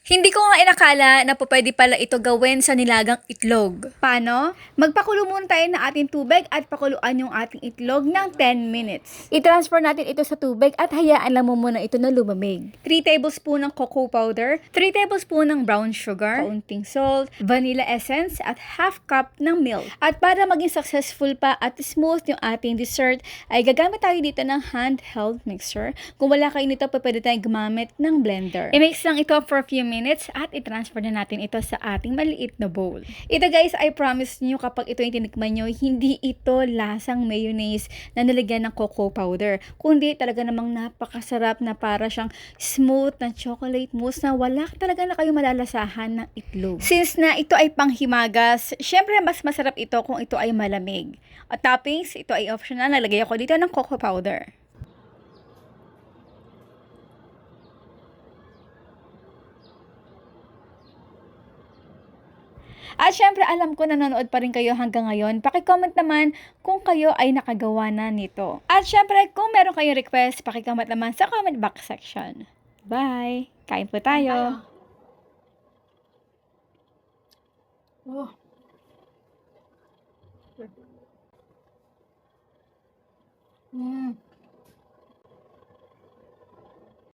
Hindi ko nga inakala na pwede pala ito gawin sa nilagang itlog. Paano? Magpakulo muna tayo ng ating tubig at pakuluan yung ating itlog ng 10 minutes. I-transfer natin ito sa tubig at hayaan lang mo muna ito na lumamig. 3 tablespoon ng cocoa powder, 3 tablespoon ng brown sugar, kaunting salt, vanilla essence at half cup ng milk. At para maging successful pa at smooth yung ating dessert, ay gagamit tayo dito ng handheld mixer. Kung wala kayo nito, pwede tayong gumamit ng blender. I-mix lang ito for a few minutes at i-transfer na natin ito sa ating maliit na bowl. Ito guys, I promise nyo kapag ito yung tinikman nyo, hindi ito lasang mayonnaise na nalagyan ng cocoa powder. Kundi talaga namang napakasarap na para siyang smooth na chocolate mousse na wala talaga na kayo malalasahan ng itlog. Since na ito ay panghimagas, syempre mas masarap ito kung ito ay malamig. At toppings, ito ay optional. Nalagay ako dito ng cocoa powder. At syempre, alam ko nanonood pa rin kayo hanggang ngayon. Paki-comment naman kung kayo ay nakagawa na nito. At syempre, kung meron kayong request, paki-comment naman sa comment box section. Bye! Kain po tayo! Oh.